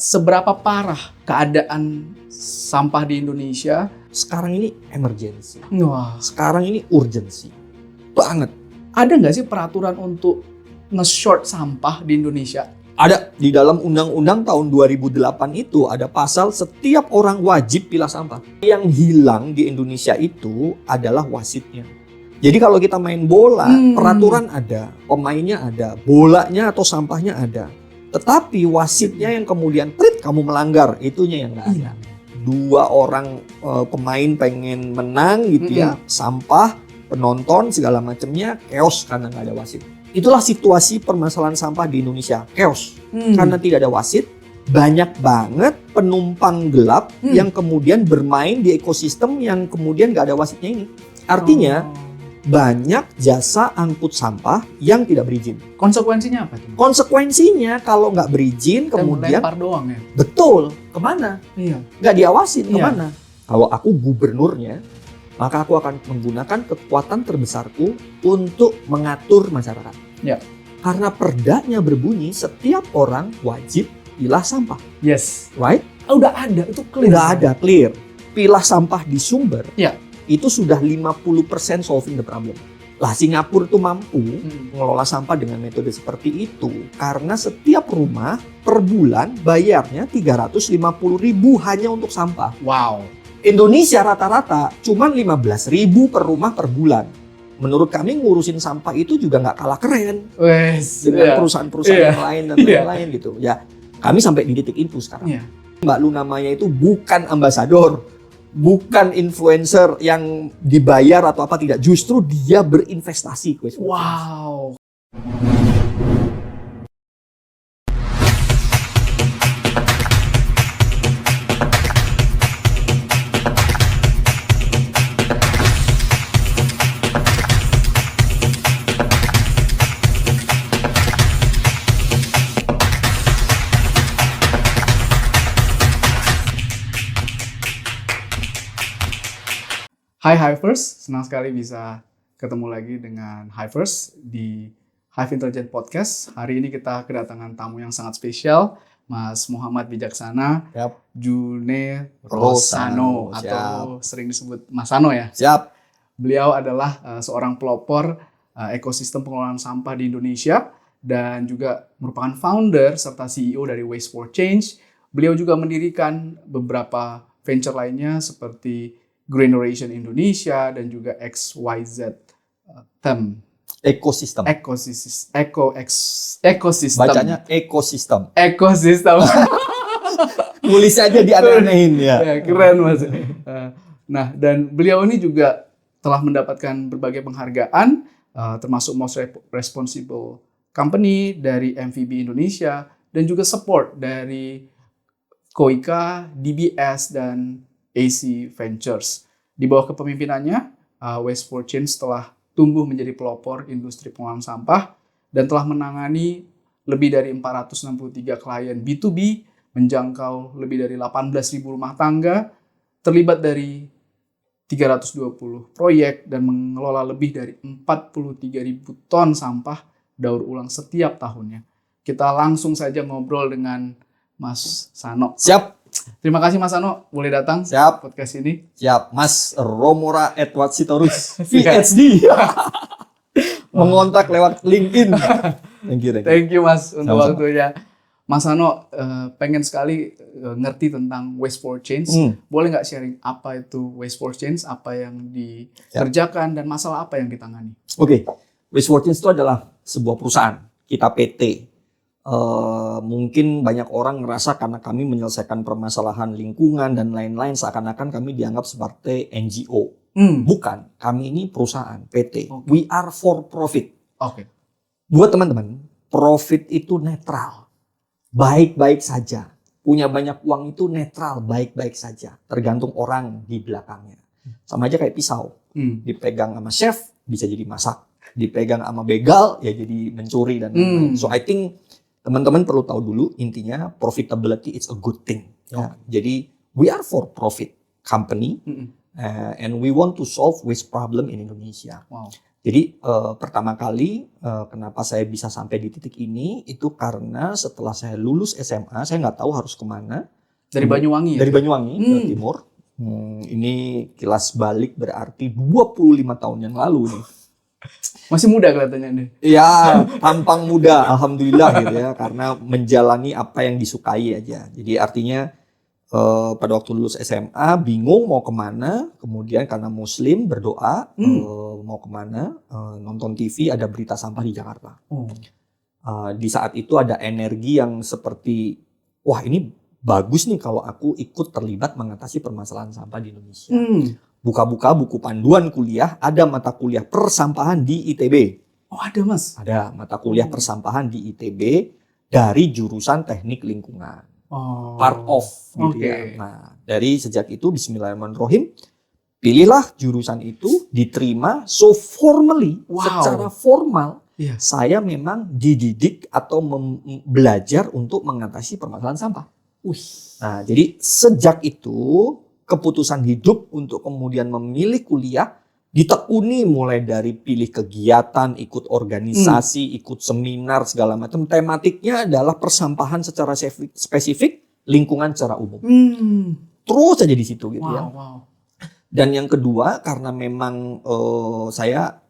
seberapa parah keadaan sampah di Indonesia? Sekarang ini emergency. Wah, Sekarang ini urgency banget. ada nggak sih peraturan untuk nge-short sampah di Indonesia? Ada di dalam undang-undang tahun 2008 itu ada pasal setiap orang wajib pilah sampah. Yang hilang di Indonesia itu adalah wasitnya. Jadi kalau kita main bola, peraturan ada, pemainnya ada, bolanya atau sampahnya ada. Tetapi wasitnya yang kemudian kamu melanggar, itunya yang nggak ada. Dua orang pemain pengen menang gitu ya, sampah, penonton segala macamnya chaos karena nggak ada wasit. Itulah situasi permasalahan sampah di Indonesia, chaos. Karena tidak ada wasit, banyak banget penumpang gelap yang kemudian bermain di ekosistem yang kemudian nggak ada wasitnya ini. Artinya banyak jasa angkut sampah yang tidak berizin. Konsekuensinya apa tuh? Konsekuensinya kalau nggak berizin kemudian lempar doang ya? betul, kemana? Iya. Nggak diawasin, Iya. kemana? Kalau aku gubernurnya, maka aku akan menggunakan kekuatan terbesarku untuk mengatur masyarakat. Ya. Karena perdanya berbunyi setiap orang wajib pilah sampah, Yes. right? Udah ada, itu clear. Udah ada, clear. Pilah sampah di sumber, Ya. itu sudah 50% solving the problem. Lah Singapura itu mampu mengelola sampah dengan metode seperti itu karena setiap rumah per bulan bayarnya 350.000 hanya untuk sampah. Wow. Indonesia rata-rata cuma 15.000 per rumah per bulan. Menurut kami ngurusin sampah itu juga nggak kalah keren Wes. dengan perusahaan-perusahaan Iya. yang lain dan Iya. lain-lain gitu. Ya, kami sampai di titik itu sekarang. Iya. Mbak Lu namanya itu bukan ambasador, bukan influencer yang dibayar atau apa, tidak. Justru dia berinvestasi. Wow. Hai Hivers, senang sekali bisa ketemu lagi dengan Hivers di Hive Intelligent Podcast. Hari ini kita kedatangan tamu yang sangat spesial, Mas Muhammad Wijaksana, Yap. June Rosano, Rosano, atau sering disebut Mas Sano ya. Siap. Beliau adalah seorang pelopor ekosistem pengelolaan sampah di Indonesia dan juga merupakan founder serta CEO dari Waste for Change. Beliau juga mendirikan beberapa venture lainnya seperti Greeneration Indonesia dan juga XYZ TEM. Ekosistem. Ekosistem. Bacanya ekosistem. Ekosistem. Tulis aja di aneh-anehin ya. Ya, keren Mas. Nah, dan beliau ini juga telah mendapatkan berbagai penghargaan, termasuk Most Responsible Company dari MVB Indonesia dan juga support dari Koika, DBS, dan AC Ventures. Di bawah kepemimpinannya, Waste for Change telah tumbuh menjadi pelopor industri pengolahan sampah dan telah menangani lebih dari 463 klien B2B, menjangkau lebih dari 18.000 rumah tangga, terlibat dari 320 proyek dan mengelola lebih dari 43.000 ton sampah daur ulang setiap tahunnya. Kita langsung saja ngobrol dengan Mas Sano. Siap. Terima kasih Mas Sano, boleh datang Siap. podcast ini. Siap. Mas Romora Edward Sitorus, PhD. Mengontak lewat LinkedIn. Thank you Mas untuk Sama-sama. waktunya. Mas Sano pengen sekali ngerti tentang Waste for Change. Boleh nggak sharing apa itu Waste for Change, apa yang dikerjakan dan masalah apa yang ditangani? Oke. Waste for Change itu adalah sebuah perusahaan. Kita PT. Mungkin banyak orang ngerasa karena kami menyelesaikan permasalahan lingkungan dan lain-lain seakan-akan kami dianggap seperti NGO. Bukan, kami ini perusahaan PT. Okay. We are for profit. Oke. Buat teman-teman, profit itu netral. Baik-baik saja. Punya banyak uang itu netral, baik-baik saja. Tergantung orang di belakangnya. Sama aja kayak pisau. Dipegang sama chef, bisa jadi masak. Dipegang sama begal, ya jadi mencuri dan lain-lain. So I think teman-teman perlu tahu dulu intinya profitability it's a good thing. Ya. Jadi we are for profit company and we want to solve waste problem in Indonesia. Wow. Jadi pertama kali kenapa saya bisa sampai di titik ini itu karena setelah saya lulus SMA, saya nggak tahu harus kemana. Dari Banyuwangi ya? Dari Banyuwangi ke timur. Ini kilas balik berarti 25 tahun yang lalu nih. Masih muda kelihatannya nih. Ya, tampang muda, alhamdulillah gitu ya, karena menjalani apa yang disukai aja. Jadi artinya pada waktu lulus SMA bingung mau kemana, kemudian karena Muslim berdoa mau kemana, nonton TV ada berita sampah di Jakarta. Di saat itu ada energi yang seperti, wah ini bagus nih kalau aku ikut terlibat mengatasi permasalahan sampah di Indonesia. Buka-buka buku panduan kuliah, ada mata kuliah persampahan di ITB. Oh ada Mas? Ada mata kuliah persampahan di ITB dari jurusan teknik lingkungan. Part of gitu ya. Nah dari sejak itu bismillahirrahmanirrahim, pilihlah jurusan itu, diterima. So formally, secara formal, saya memang dididik atau belajar untuk mengatasi permasalahan sampah. Nah jadi sejak itu keputusan hidup untuk kemudian memilih kuliah ditekuni mulai dari pilih kegiatan, ikut organisasi, ikut seminar segala macam. Tematiknya adalah persampahan secara spesifik, lingkungan secara umum. Terus aja di situ gitu ya. Dan yang kedua karena memang saya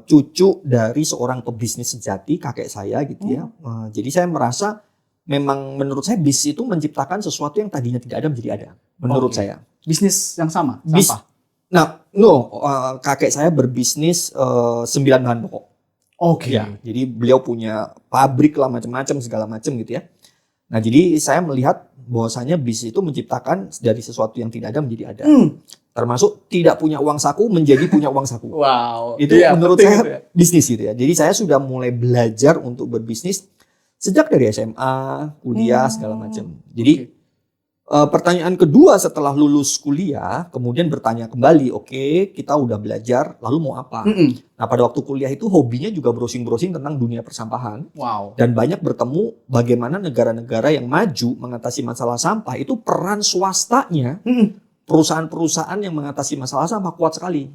cucu dari seorang pebisnis sejati, kakek saya gitu ya. Jadi saya merasa memang menurut saya bisnis itu menciptakan sesuatu yang tadinya tidak ada menjadi ada. Menurut saya. Bisnis yang sama? Sampah? Kakek saya berbisnis 9 bahan pokok. Ya, jadi beliau punya pabrik lah macam-macam segala macam gitu ya. Nah jadi saya melihat bahwasanya bisnis itu menciptakan dari sesuatu yang tidak ada menjadi ada. Termasuk tidak punya uang saku menjadi punya uang saku. Itu menurut saya bisnis gitu ya. Jadi saya sudah mulai belajar untuk berbisnis sejak dari SMA, kuliah segala macam. Jadi pertanyaan kedua setelah lulus kuliah, kemudian bertanya kembali, oke, kita udah belajar, lalu mau apa? Nah, pada waktu kuliah itu hobinya juga browsing-browsing tentang dunia persampahan. Dan banyak bertemu bagaimana negara-negara yang maju mengatasi masalah sampah itu peran swastanya, perusahaan-perusahaan yang mengatasi masalah sampah kuat sekali.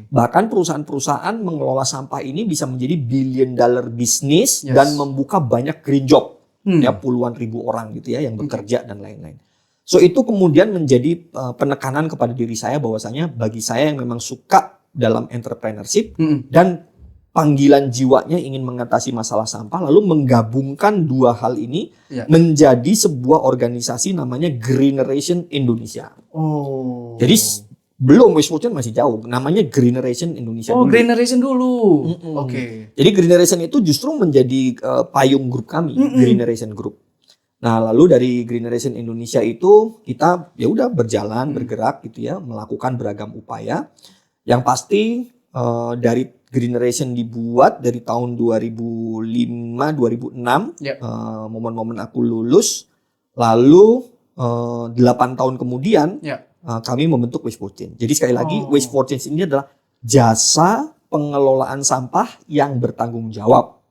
Bahkan perusahaan-perusahaan mengelola sampah ini bisa menjadi billion dollar bisnis dan membuka banyak green job. Ya puluhan ribu orang gitu ya yang bekerja dan lain-lain. So itu kemudian menjadi penekanan kepada diri saya bahwasanya bagi saya yang memang suka dalam entrepreneurship dan panggilan jiwanya ingin mengatasi masalah sampah lalu menggabungkan dua hal ini menjadi sebuah organisasi namanya Greeneration Indonesia. Jadi belum Waste Fortune masih jauh, namanya Greeneration Indonesia dulu. Greeneration dulu. Jadi Greeneration itu justru menjadi payung grup kami, Greeneration Group. Nah, lalu dari Greeneration Indonesia itu kita ya udah berjalan, bergerak gitu ya, melakukan beragam upaya. Yang pasti dari Greeneration dibuat dari tahun 2005, 2006, momen-momen aku lulus, lalu 8 tahun kemudian kami membentuk Waste Fortune. Jadi sekali lagi Waste Fortune ini adalah jasa pengelolaan sampah yang bertanggung jawab.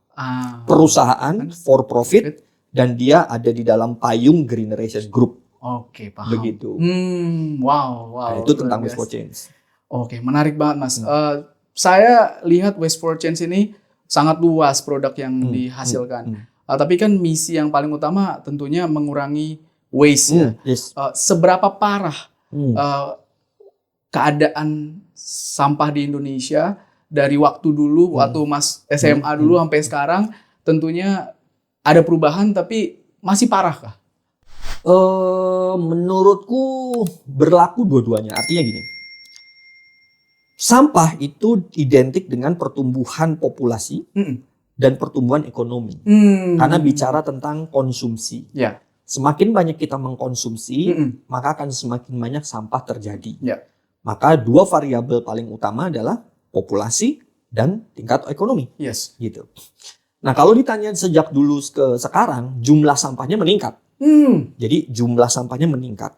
Perusahaan for profit dan dia ada di dalam payung Greeneration Group. Paham. Begitu. Wow. Itu tentang Waste Fortune. Menarik banget Mas. Saya lihat Waste Fortune ini sangat luas produk yang dihasilkan. Tapi kan misi yang paling utama tentunya mengurangi waste. Seberapa parah keadaan sampah di Indonesia dari waktu dulu, waktu Mas SMA dulu sampai sekarang, tentunya ada perubahan tapi masih parah kah? Menurutku berlaku dua-duanya. Artinya gini, sampah itu identik dengan pertumbuhan populasi dan pertumbuhan ekonomi. Karena bicara tentang konsumsi. Semakin banyak kita mengkonsumsi, maka akan semakin banyak sampah terjadi. Maka dua variabel paling utama adalah populasi dan tingkat ekonomi. Gitu. Nah kalau ditanya sejak dulu ke sekarang, jumlah sampahnya meningkat. Jadi jumlah sampahnya meningkat.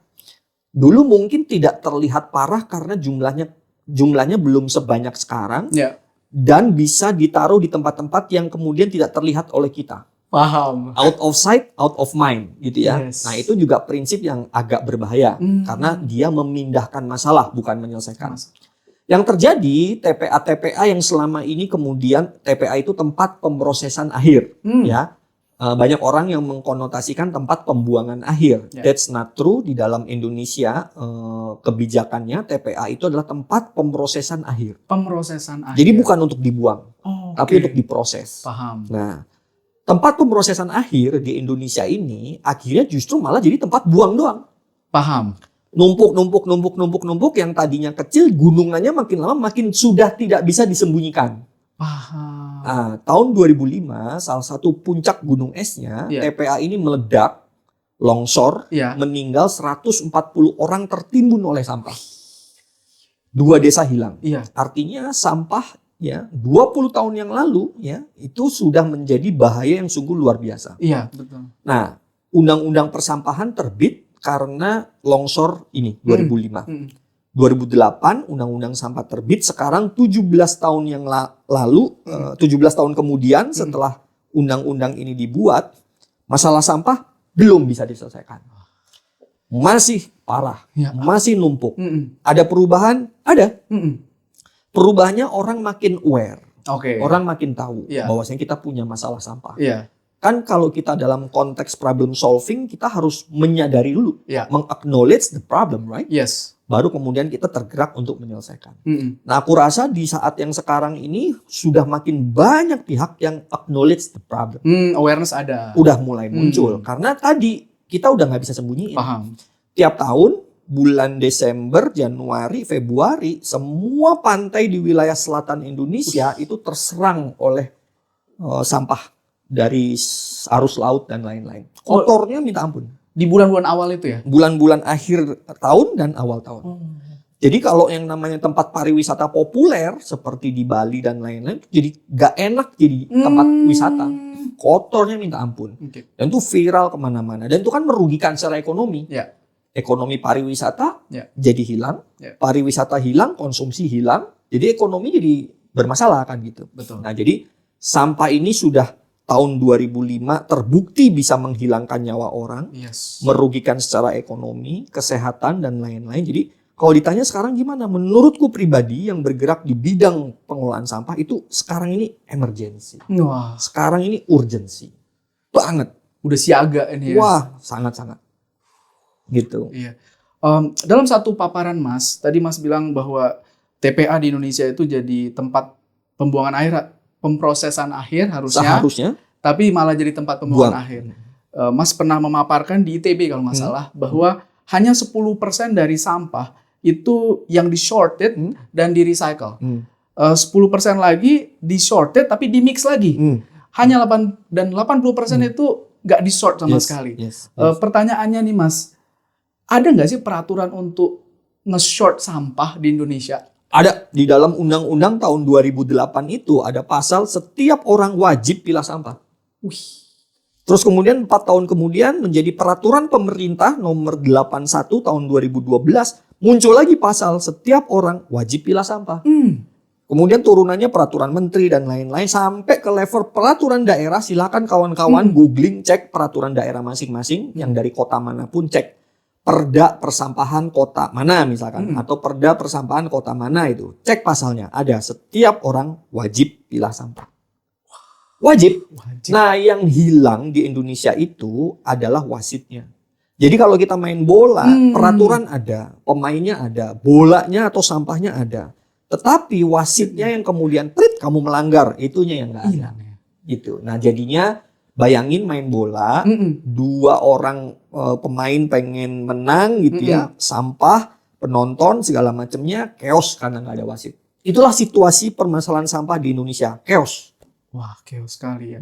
Dulu mungkin tidak terlihat parah karena jumlahnya belum sebanyak sekarang. Dan bisa ditaruh di tempat-tempat yang kemudian tidak terlihat oleh kita. Paham. Out of sight, out of mind gitu ya. Nah itu juga prinsip yang agak berbahaya karena dia memindahkan masalah bukan menyelesaikan. Yang terjadi TPA-TPA yang selama ini kemudian TPA itu tempat pemrosesan akhir, ya. Banyak orang yang mengkonotasikan tempat pembuangan akhir. Ya. That's not true. Di dalam Indonesia kebijakannya TPA itu adalah tempat pemrosesan akhir. Pemrosesan akhir. Jadi bukan untuk dibuang, tapi oke. untuk diproses. Paham. Nah, tempat pemrosesan akhir di Indonesia ini akhirnya justru malah jadi tempat buang doang. Paham. Numpuk yang tadinya kecil, gunungannya makin lama makin sudah tidak bisa disembunyikan. Paham. Nah, tahun 2005 salah satu puncak gunung esnya, Iya. TPA ini meledak, longsor, Iya. meninggal 140 orang tertimbun oleh sampah. 2 desa hilang. Iya. Artinya sampah ya 20 tahun yang lalu ya itu sudah menjadi bahaya yang sungguh luar biasa. Iya, betul. Nah, undang-undang persampahan terbit karena longsor ini 2005. 2008 undang-undang sampah terbit, sekarang 17 tahun yang lalu 17 tahun kemudian setelah undang-undang ini dibuat, masalah sampah belum bisa diselesaikan. Masih parah, Ya. masih numpuk. Ada perubahan? Ada. Perubahannya orang makin aware. Oke. Orang makin tahu Iya. bahwasanya kita punya masalah sampah. Iya. Kan kalau kita dalam konteks problem solving, kita harus menyadari dulu, Iya. meng-acknowledge the problem, right? Yes. Baru kemudian kita tergerak untuk menyelesaikan. Nah, aku rasa di saat yang sekarang ini sudah makin banyak pihak yang acknowledge the problem. Awareness ada. Udah mulai muncul. Karena tadi kita udah nggak bisa sembunyiin. Paham. Tiap tahun, bulan Desember, Januari, Februari, semua pantai di wilayah selatan Indonesia itu terserang oleh sampah dari arus laut dan lain-lain. Kotornya minta ampun. Di bulan-bulan awal itu ya? Bulan-bulan akhir tahun dan awal tahun. Jadi kalau yang namanya tempat pariwisata populer seperti di Bali dan lain-lain, jadi gak enak jadi tempat wisata. Kotornya minta ampun. Oke. Dan itu viral kemana-mana. Dan itu kan merugikan secara ekonomi. Ya. Ekonomi pariwisata Ya. jadi hilang. Ya. Pariwisata hilang, konsumsi hilang. Jadi ekonomi jadi bermasalah kan gitu. Betul. Nah, jadi sampah ini sudah tahun 2005 terbukti bisa menghilangkan nyawa orang, Yes. merugikan secara ekonomi, kesehatan dan lain-lain. Jadi kalau ditanya sekarang gimana? Menurutku pribadi yang bergerak di bidang pengelolaan sampah itu sekarang ini emergency. Wah, Sekarang ini urgensi. Banget. udah siaga ini ya. Wah, sangat-sangat. Gitu. Iya. Dalam satu paparan Mas, tadi Mas bilang bahwa TPA di Indonesia itu jadi tempat pembuangan air, pemrosesan akhir harusnya, Seharusnya tapi malah jadi tempat pembuangan buang. akhir. Mas pernah memaparkan di ITB kalau nggak salah bahwa hanya 10% dari sampah itu yang di shorted dan di recycle. 10% lagi di shorted tapi di mix lagi. Hanya 80% itu nggak di sort sama sekali. Yes. Pertanyaannya nih Mas, ada nggak sih peraturan untuk nge-short sampah di Indonesia? Ada di dalam undang-undang tahun 2008 itu ada pasal setiap orang wajib pilah sampah. Terus kemudian 4 tahun kemudian menjadi peraturan pemerintah nomor 81 tahun 2012 muncul lagi pasal setiap orang wajib pilah sampah. Kemudian turunannya peraturan menteri dan lain-lain sampai ke level peraturan daerah. Silakan kawan-kawan googling, cek peraturan daerah masing-masing yang dari kota manapun, cek Perda persampahan kota mana misalkan atau Perda persampahan kota mana itu. Cek pasalnya, ada setiap orang wajib pilah sampah. Wajib. Nah, yang hilang di Indonesia itu adalah wasitnya. Jadi kalau kita main bola, peraturan ada, pemainnya ada, bolanya atau sampahnya ada. Tetapi wasitnya yang kemudian kamu melanggar, itunya yang enggak ada. Gitu. Nah, jadinya bayangin main bola, 2 orang pemain pengen menang gitu ya, sampah, penonton segala macamnya chaos karena nggak ada wasit. Itulah situasi permasalahan sampah di Indonesia, chaos. Wah, chaos sekali ya.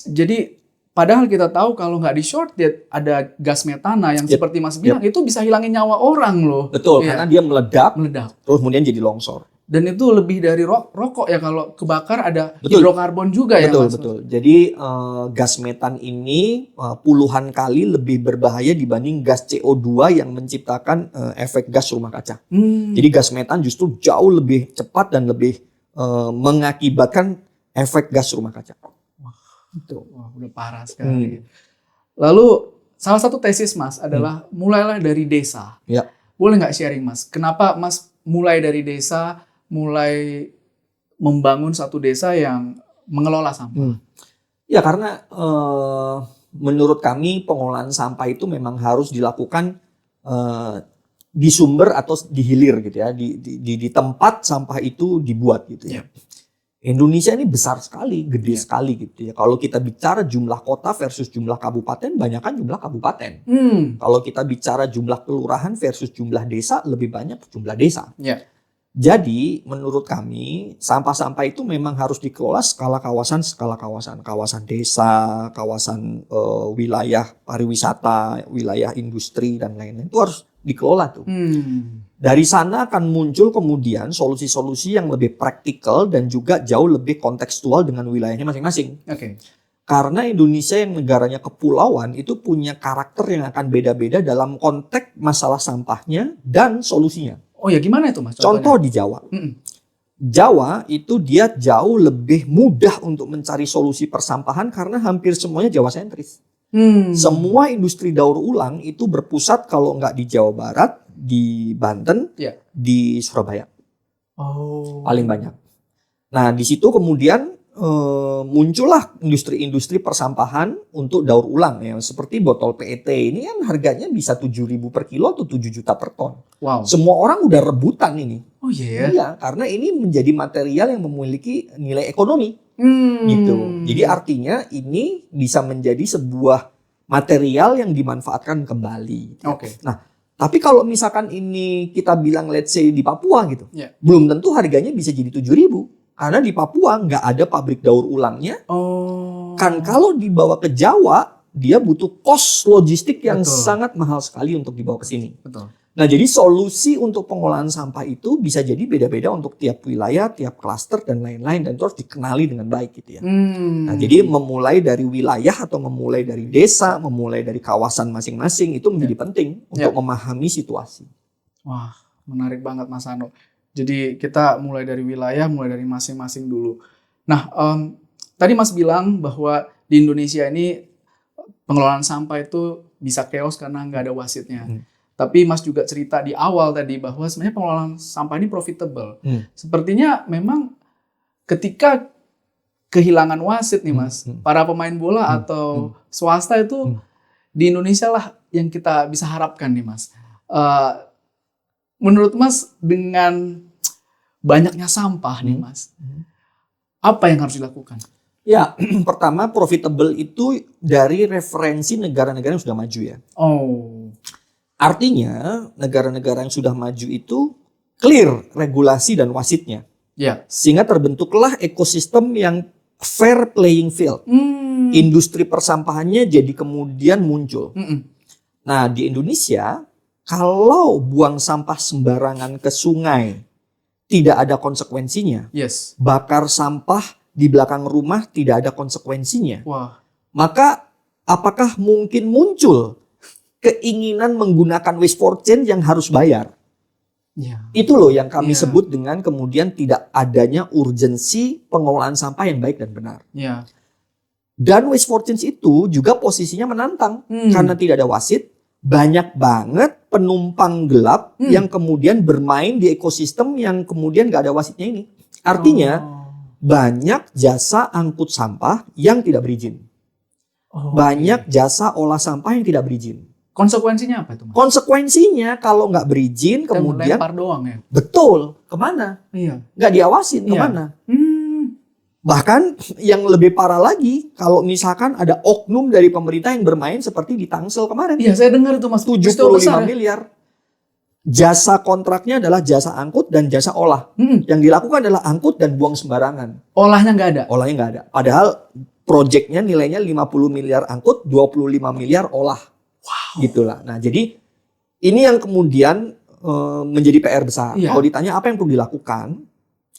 Jadi padahal kita tahu kalau nggak di shorted ada gas metana yang seperti Mas bilang itu bisa hilangin nyawa orang loh. Betul, karena dia meledak, terus kemudian jadi longsor. Dan itu lebih dari rokok ya, kalau kebakar ada hidrokarbon juga ya Mas. Betul. Jadi gas metan ini puluhan kali lebih berbahaya dibanding gas CO2 yang menciptakan efek gas rumah kaca. Jadi gas metan justru jauh lebih cepat dan lebih mengakibatkan efek gas rumah kaca. Wah, udah parah sekali. Lalu salah satu tesis Mas adalah mulailah dari desa. Ya. Boleh nggak sharing Mas? Kenapa Mas mulai dari desa, mulai membangun satu desa yang mengelola sampah? Ya karena menurut kami pengolahan sampah itu memang harus dilakukan di sumber atau di hilir gitu ya, di tempat sampah itu dibuat gitu ya. Indonesia ini besar sekali, gede sekali gitu ya. Kalau kita bicara jumlah kota versus jumlah kabupaten, banyakkan jumlah kabupaten. Kalau kita bicara jumlah kelurahan versus jumlah desa, lebih banyak jumlah desa. Jadi menurut kami sampah-sampah itu memang harus dikelola skala kawasan, kawasan desa, kawasan wilayah pariwisata, wilayah industri dan lain-lain itu harus dikelola tuh. Dari sana akan muncul kemudian solusi-solusi yang lebih praktikal dan juga jauh lebih kontekstual dengan wilayahnya masing-masing. Karena Indonesia yang negaranya kepulauan itu punya karakter yang akan beda-beda dalam konteks masalah sampahnya dan solusinya. Oh ya, gimana itu Mas? Contoh di Jawa. Jawa itu dia jauh lebih mudah untuk mencari solusi persampahan karena hampir semuanya Jawa sentris. Semua industri daur ulang itu berpusat kalau nggak di Jawa Barat, di Banten, di Surabaya. Paling banyak. Nah di situ kemudian muncullah industri-industri persampahan untuk daur ulang ya, seperti botol PET ini kan harganya bisa 7.000 per kilo atau 7 juta per ton. Semua orang udah rebutan ini. Iya, karena ini menjadi material yang memiliki nilai ekonomi. Gitu. Jadi artinya ini bisa menjadi sebuah material yang dimanfaatkan kembali. Nah, tapi kalau misalkan ini kita bilang let's say di Papua gitu, belum tentu harganya bisa jadi 7.000. Karena di Papua nggak ada pabrik daur ulangnya. Kan kalau dibawa ke Jawa, dia butuh cost logistik yang sangat mahal sekali untuk dibawa ke sini. Nah, jadi solusi untuk pengolahan sampah itu bisa jadi beda-beda untuk tiap wilayah, tiap klaster dan lain-lain, dan itu harus dikenali dengan baik gitu ya. Nah, jadi memulai dari wilayah atau memulai dari desa, memulai dari kawasan masing-masing itu menjadi penting untuk memahami situasi. Wah, menarik banget Mas Hano. Jadi kita mulai dari wilayah, mulai dari masing-masing dulu. Nah, tadi Mas bilang bahwa di Indonesia ini pengelolaan sampah itu bisa chaos karena nggak ada wasitnya. Tapi Mas juga cerita di awal tadi bahwa sebenarnya pengelolaan sampah ini profitable. Sepertinya memang ketika kehilangan wasit nih Mas, para pemain bola atau swasta itu di Indonesia lah yang kita bisa harapkan nih Mas. Menurut Mas dengan banyaknya sampah nih Mas, apa yang harus dilakukan? Ya, pertama profitable itu dari referensi negara-negara yang sudah maju ya. Artinya negara-negara yang sudah maju itu clear regulasi dan wasitnya. Sehingga terbentuklah ekosistem yang fair playing field. Industri persampahannya jadi kemudian muncul. Nah di Indonesia kalau buang sampah sembarangan ke sungai tidak ada konsekuensinya. Bakar sampah di belakang rumah tidak ada konsekuensinya. Maka apakah mungkin muncul keinginan menggunakan waste for change yang harus bayar? Itu loh yang kami sebut dengan kemudian tidak adanya urgensi pengelolaan sampah yang baik dan benar. Dan waste for change itu juga posisinya menantang karena tidak ada wasit. Banyak banget penumpang gelap yang kemudian bermain di ekosistem yang kemudian gak ada wasitnya ini. Artinya banyak jasa angkut sampah yang tidak berizin. Banyak jasa olah sampah yang tidak berizin. Konsekuensinya apa itu Mas? Konsekuensinya kalau nggak berizin kemudian lempar doang ya? Betul, kemana? Nggak diawasin kemana? Bahkan yang lebih parah lagi kalau misalkan ada oknum dari pemerintah yang bermain seperti di Tangsel kemarin. Saya dengar itu Mas, 75 miliar. Jasa kontraknya adalah jasa angkut dan jasa olah. Yang dilakukan adalah angkut dan buang sembarangan. Olahnya nggak ada? Olahnya nggak ada. Padahal proyeknya nilainya 50 miliar angkut, 25 miliar olah. Gitulah. Nah jadi ini yang kemudian menjadi PR besar. Kalau ditanya apa yang perlu dilakukan,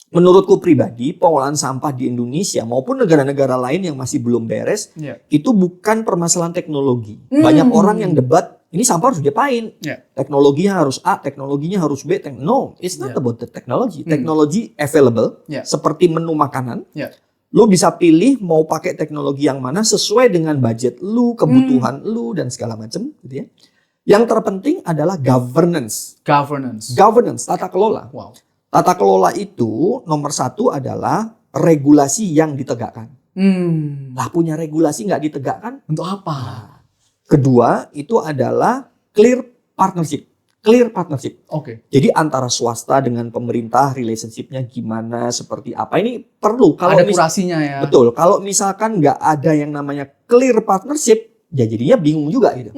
menurutku pribadi pengolahan sampah di Indonesia maupun negara-negara lain yang masih belum beres itu bukan permasalahan teknologi. Banyak orang yang debat ini sampah harus diapain? Teknologinya harus A, teknologinya harus B. No, it's not about the technology. Teknologi available seperti menu makanan. Lu bisa pilih mau pakai teknologi yang mana sesuai dengan budget lu, kebutuhan lu dan segala macam gitu ya. Yang terpenting adalah governance. Governance, tata kelola. Wow. Tata kelola itu nomor satu adalah regulasi yang ditegakkan. Lah punya regulasi nggak ditegakkan? Untuk apa? Kedua itu adalah clear partnership. Clear partnership. Oke. Jadi antara swasta dengan pemerintah relationship-nya gimana, seperti apa. Ini perlu. Kalau Ada kurasinya ya. Betul. Kalau misalkan nggak ada yang namanya clear partnership, ya jadinya bingung juga gitu.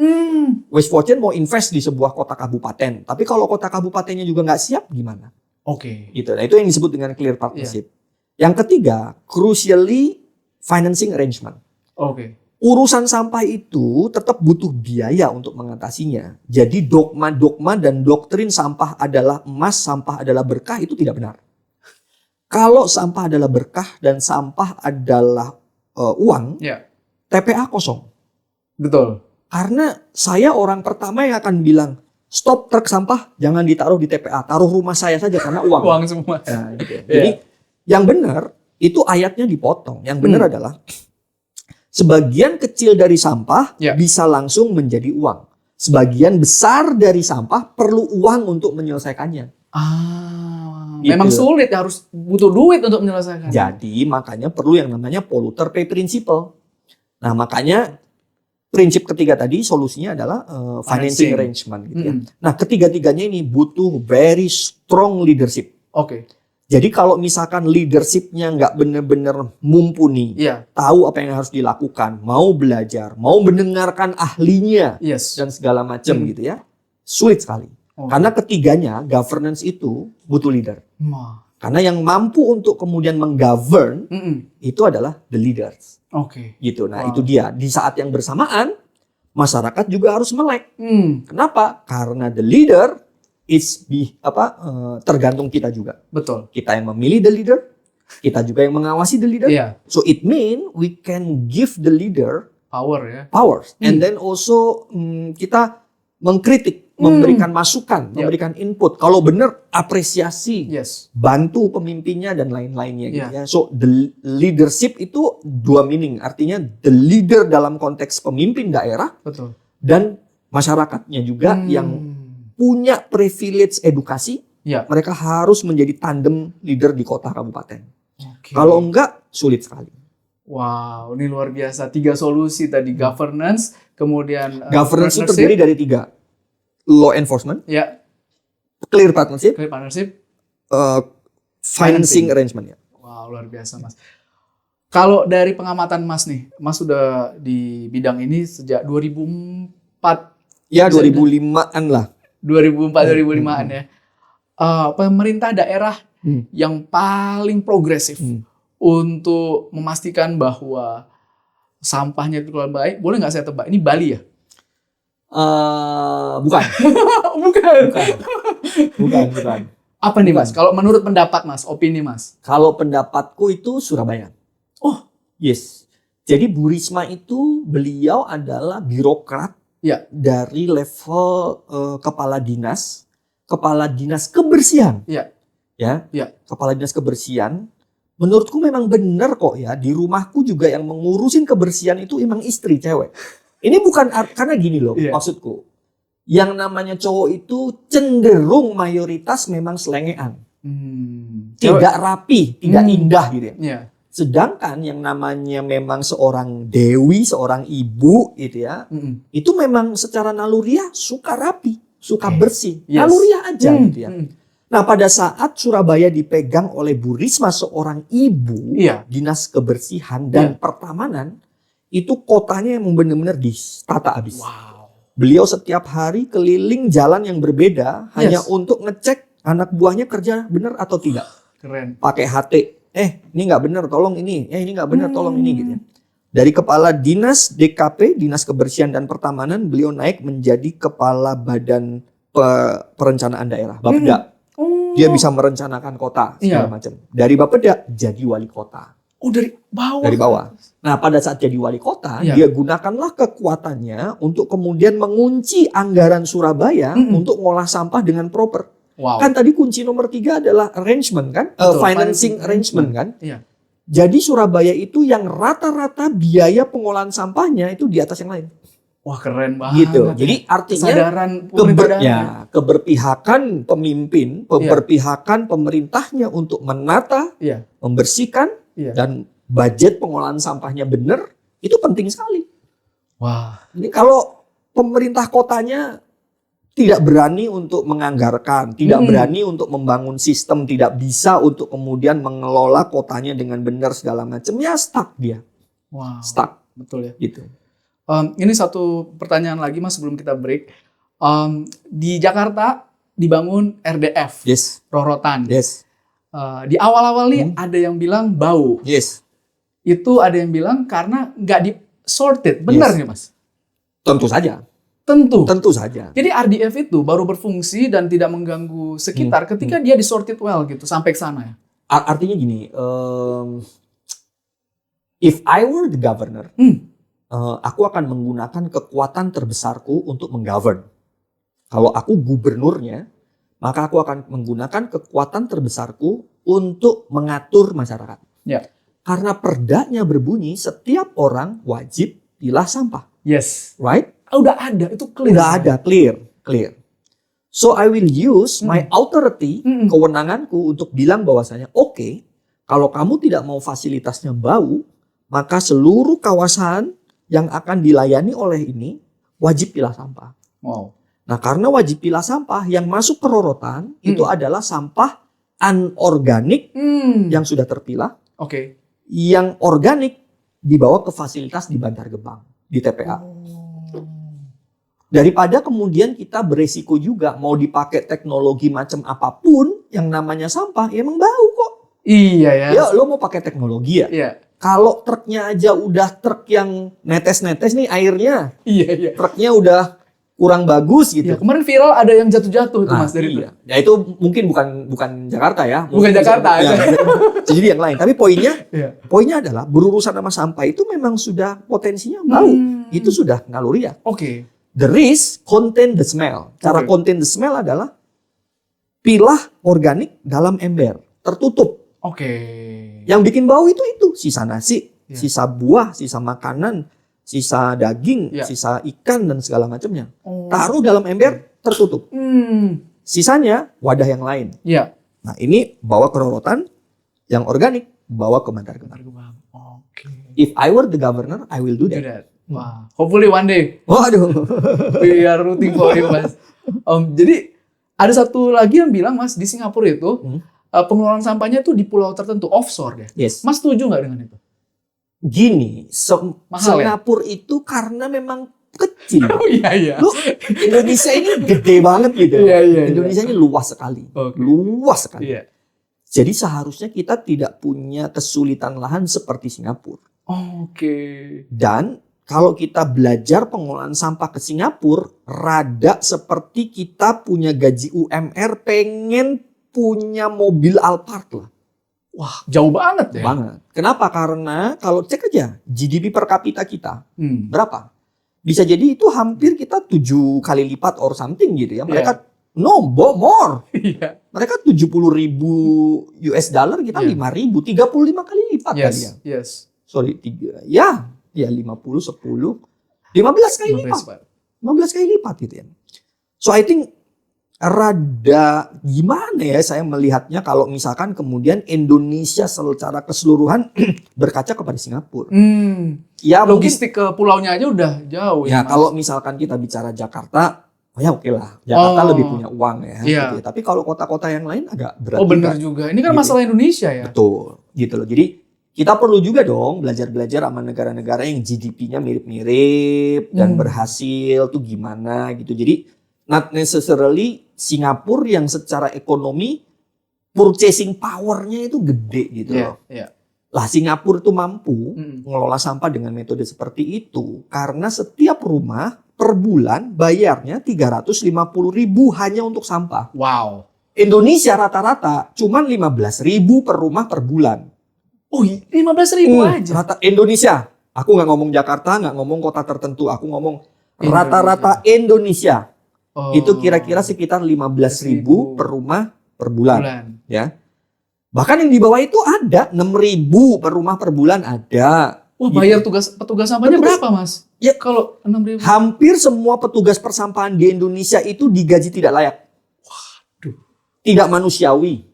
West Fortune mau invest di sebuah kota kabupaten, tapi kalau kota kabupatennya juga nggak siap, gimana? Oke. Gitu. Nah, itu yang disebut dengan clear partnership. Yang ketiga, crucially financing arrangement. Oke. Urusan sampah itu tetap butuh biaya untuk mengatasinya. Jadi dogma-dogma dan doktrin sampah adalah emas, sampah adalah berkah itu tidak benar. Kalau sampah adalah berkah dan sampah adalah uang, TPA kosong. Betul. Karena saya orang pertama yang akan bilang, stop truk sampah, jangan ditaruh di TPA, taruh rumah saya saja karena uang. Uang semua. Nah, gitu. Jadi yang benar itu ayatnya dipotong. Yang benar adalah sebagian kecil dari sampah bisa langsung menjadi uang. Sebagian besar dari sampah perlu uang untuk menyelesaikannya. Gitu. Memang sulit, harus butuh duit untuk menyelesaikan. Jadi makanya perlu yang namanya polluter pay principle. Nah makanya prinsip ketiga tadi solusinya adalah financing arrangement. Gitu ya. Nah ketiga-tiganya ini butuh very strong leadership. Oke. Jadi kalau misalkan leadership-nya nggak benar-benar mumpuni, tahu apa yang harus dilakukan, mau belajar, mau mendengarkan ahlinya, dan segala macam gitu ya, sulit sekali. Karena ketiganya, governance itu butuh leader. Karena yang mampu untuk kemudian menggovern itu adalah the leaders. Gitu. Nah itu dia. Di saat yang bersamaan, masyarakat juga harus melek. Kenapa? Karena the leader tergantung kita juga. Betul. Kita yang memilih the leader, kita juga yang mengawasi the leader. So it mean we can give the leader power. And then also kita mengkritik, memberikan masukan, memberikan input. Kalau benar apresiasi, bantu pemimpinnya dan lain-lainnya. Gitu ya. So the leadership itu dua meaning. Artinya the leader dalam konteks pemimpin daerah, dan masyarakatnya juga yang punya privilege edukasi, mereka harus menjadi tandem leader di kota kabupaten. Kalau enggak, sulit sekali. Wow, ini luar biasa. 3 solusi tadi, governance, kemudian governance itu terdiri dari 3. Law enforcement, clear partnership, financing arrangement. Wow, luar biasa Mas. Kalau dari pengamatan Mas nih, Mas sudah di bidang ini sejak 2004. Ya, 2005-an lah. 2004-2005-an ya. Pemerintah daerah yang paling progresif untuk memastikan bahwa sampahnya itu keluar baik, boleh nggak saya tebak? Ini Bali ya? Bukan. Bukan. Apa nih Mas? Kalau menurut pendapat Mas, opini Mas? Kalau pendapatku itu Surabaya. Oh, yes. Jadi Bu Risma itu beliau adalah birokrat dari level kepala dinas kebersihan. Kepala dinas kebersihan. Menurutku memang benar kok ya, di rumahku juga yang mengurusin kebersihan itu emang istri cewek. Ini bukan karena gini loh, maksudku. Yang namanya cowok itu cenderung mayoritas memang selengean. Tidak rapi, tidak indah gitu ya. Sedangkan yang namanya memang seorang dewi, seorang ibu gitu ya, itu memang secara naluriah suka rapi, suka bersih. Naluriah aja gitu ya. Nah pada saat Surabaya dipegang oleh Bu Risma, seorang ibu, dinas kebersihan dan pertamanan, itu kotanya yang benar-benar ditata habis. Beliau setiap hari keliling jalan yang berbeda hanya untuk ngecek anak buahnya kerja benar atau tidak. Keren. Pakai HT. Ini nggak benar, tolong ini. Ini nggak benar, tolong ini gitu ya. Dari kepala dinas DKP, Dinas Kebersihan dan Pertamanan, beliau naik menjadi kepala Badan Perencanaan Daerah, Bapeda. Dia bisa merencanakan kota segala macam. Dari Bapeda jadi wali kota. Oh, dari bawah. Dari bawah. Nah, pada saat jadi wali kota, dia gunakanlah kekuatannya untuk kemudian mengunci anggaran Surabaya untuk ngolah sampah dengan proper. Kan tadi kunci nomor 3 adalah arrangement kan? Financing arrangement kan? Jadi Surabaya itu yang rata-rata biaya pengolahan sampahnya itu di atas yang lain. Wah, keren banget. Gitu. Jadi artinya kesadaran pemerintah daerah. keberpihakan pemimpin, keberpihakan pemerintahnya untuk menata, Iya. membersihkan, Iya. dan budget pengolahan sampahnya benar, itu penting sekali. Wah. Ini kalau pemerintah kotanya tidak berani untuk menganggarkan, tidak berani untuk membangun sistem, tidak bisa untuk kemudian mengelola kotanya dengan benar segala macam, ya stuck dia. Wow. Stuck. Betul ya. Gitu. Ini satu pertanyaan lagi Mas sebelum kita break. Di Jakarta dibangun RDF, Yes. Rorotan. Yes. Di awal-awal nih ada yang bilang bau. Yes. Itu ada yang bilang karena nggak di sorted. Benar Yes. nggak Mas? Tentu saja. Tentu saja. Jadi RDF itu baru berfungsi dan tidak mengganggu sekitar ketika dia disorted well gitu sampai ke sana ya. Artinya gini, if I were the governor, aku akan menggunakan kekuatan terbesarku untuk menggovern. Kalau aku gubernurnya, maka aku akan menggunakan kekuatan terbesarku untuk mengatur masyarakat. Ya. Karena perdanya berbunyi, setiap orang wajib pilah sampah. Yes. Right? Udah ada, itu clear. Udah ada, clear. So I will use my authority, kewenanganku untuk bilang bahwasanya, oke, kalau kamu tidak mau fasilitasnya bau, maka seluruh kawasan yang akan dilayani oleh ini wajib pilah sampah. Wow. Nah, karena wajib pilah sampah yang masuk ke Rorotan itu adalah sampah anorganik yang sudah terpilah. Oke. Yang organik dibawa ke fasilitas di Bantar Gebang, di TPA. Daripada kemudian kita beresiko juga mau dipakai teknologi macam apapun yang namanya sampah, ya emang bau kok. Iya ya. Ya lo mau pakai teknologi ya. Iya. Kalau truknya aja udah truk yang netes-netes nih airnya, Iya. truknya udah kurang bagus gitu. Ya, kemarin viral ada yang jatuh-jatuh itu Mas dari itu. Ya itu mungkin bukan Jakarta ya. Bukan Jakarta. Ya, jadi yang lain. Tapi Iya. poinnya adalah berurusan sama sampah itu memang sudah potensinya bau. Itu sudah naluri ya. Oke. The risk contain the smell. Cara contain the smell adalah pilah organik dalam ember tertutup. Oke. Yang bikin bau itu sisa nasi, sisa buah, sisa makanan, sisa daging, sisa ikan dan segala macamnya. Taruh dalam ember tertutup. Sisanya wadah yang lain. Iya. Nah, ini bawa ke Rorotan, yang organik bawa ke Bantar Gebang. Oke. If I were the governor, I will do Do that. that. Wah, hopefully one day. Waduh. We are rooting for you, Mas. Jadi ada satu lagi yang bilang Mas di Singapura itu pengelolaan sampahnya tuh di pulau tertentu offshore ya. Yes. Mas setuju nggak dengan itu? Gini, Mahal ya? Singapura itu karena memang kecil. Oh iya. Lu Indonesia ini gede banget gitu. Iya. Indonesia ini luas sekali. Okay. Luas sekali. Iya. Jadi seharusnya kita tidak punya kesulitan lahan seperti Singapura. Oke. Dan kalau kita belajar pengolahan sampah ke Singapura, rada seperti kita punya gaji UMR pengen punya mobil Alphard lah. Wah, jauh banget ya. Banget. Kenapa? Karena kalau cek aja GDP per kapita kita berapa? Bisa jadi itu hampir kita 7 kali lipat or something gitu ya. Mereka more. Iya. Mereka 70.000 US dollar, kita 5.000, 35 kali lipat kali ya. Yes. Sorry, 3. Ya 50, 10, 15 kali lipat. 15 kali lipat gitu ya. So I think rada gimana ya saya melihatnya kalau misalkan kemudian Indonesia secara keseluruhan berkaca kepada Singapura. Ya logistik ke pulaunya aja udah jauh ya. Kalau misalkan kita bicara Jakarta, ya oke lah. Jakarta lebih punya uang ya. Gitu ya. Tapi kalau kota-kota yang lain agak berat. Oh benar juga. Ini kan masalah Indonesia ya. Betul. Gitu loh. Jadi kita perlu juga dong belajar-belajar sama negara-negara yang GDP-nya mirip-mirip dan berhasil tuh gimana gitu. Jadi not necessarily Singapura yang secara ekonomi purchasing power-nya itu gede gitu loh. Lah Singapura itu mampu mengelola sampah dengan metode seperti itu karena setiap rumah per bulan bayarnya 350.000 hanya untuk sampah. Wow. Indonesia rata-rata cuman 15.000 per rumah per bulan. Oh, 15.000 aja. Rata Indonesia. Aku nggak ngomong Jakarta, nggak ngomong kota tertentu. Aku ngomong rata-rata Indonesia. Itu kira-kira sekitar 15.000 per rumah per bulan. Ya. Bahkan yang di bawah itu ada 6.000 per rumah per bulan ada. Wah, bayar petugas sampahnya berapa, Mas? Ya, Kalau 6.000. hampir semua petugas persampahan di Indonesia itu digaji tidak layak. Waduh. Tidak manusiawi.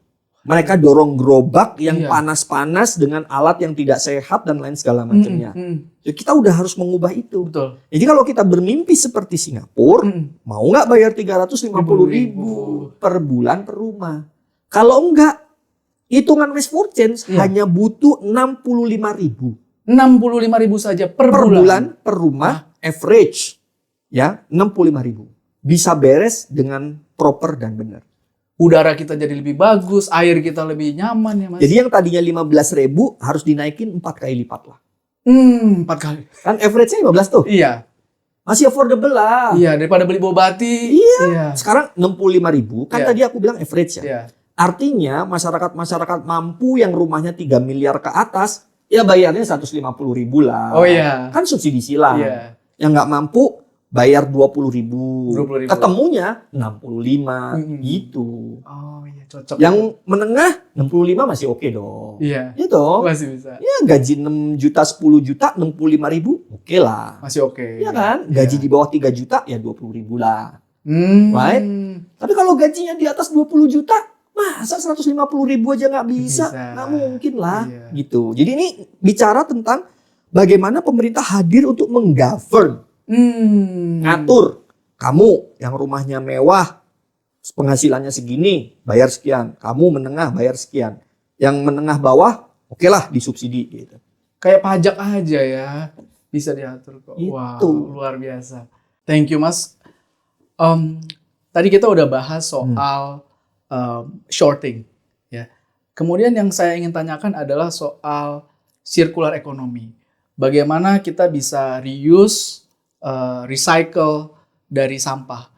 Mereka dorong gerobak yang Iya. panas-panas dengan alat yang tidak sehat dan lain segala macamnya. Ya, kita udah harus mengubah itu. Betul. Jadi kalau kita bermimpi seperti Singapura, mau nggak bayar 350.000 per bulan per rumah? Kalau enggak, hitungan waste for change Iya. hanya butuh 65.000 65.000 saja per per bulan. bulan per rumah, average ya 65.000. Bisa beres dengan proper dan benar. Udara kita jadi lebih bagus, air kita lebih nyaman ya, Mas. Jadi yang tadinya 15.000 harus dinaikin 4 kali lipat lah. 4 kali. Kan average-nya 15 tuh. Iya. Masih affordable lah. Iya, daripada beli bobati. Iya. Sekarang 65.000 kan Iya. tadi aku bilang average ya. Iya. Artinya masyarakat mampu yang rumahnya 3 miliar ke atas ya bayarnya 150.000 lah. Oh iya. Kan subsidi silang. Iya. Yang nggak mampu bayar 20.000. 20.000. Ketemunya 65 gitu. Oh iya, cocok. Yang menengah 65 masih oke dong. Iya. Iya dong. Masih bisa. Ya gaji 6 juta, 10 juta, 65.000 oke lah. Masih oke. Iya kan? Gaji di bawah 3 juta ya 20.000 lah. Right? Tapi kalau gajinya di atas 20 juta, masa 150.000 aja nggak bisa? Bisa. Nggak mungkin lah. Iya. Gitu. Jadi ini bicara tentang bagaimana pemerintah hadir untuk menggovern. Ngatur. Kamu yang rumahnya mewah, penghasilannya segini, bayar sekian. Kamu menengah, bayar sekian. Yang menengah bawah, oke lah disubsidi. Gitu. Kayak pajak aja ya. Bisa diatur kok. Itu. Wow, luar biasa. Thank you, Mas. Tadi kita udah bahas soal shorting. Ya. Kemudian yang saya ingin tanyakan adalah soal circular economy. Bagaimana kita bisa reuse, recycle dari sampah.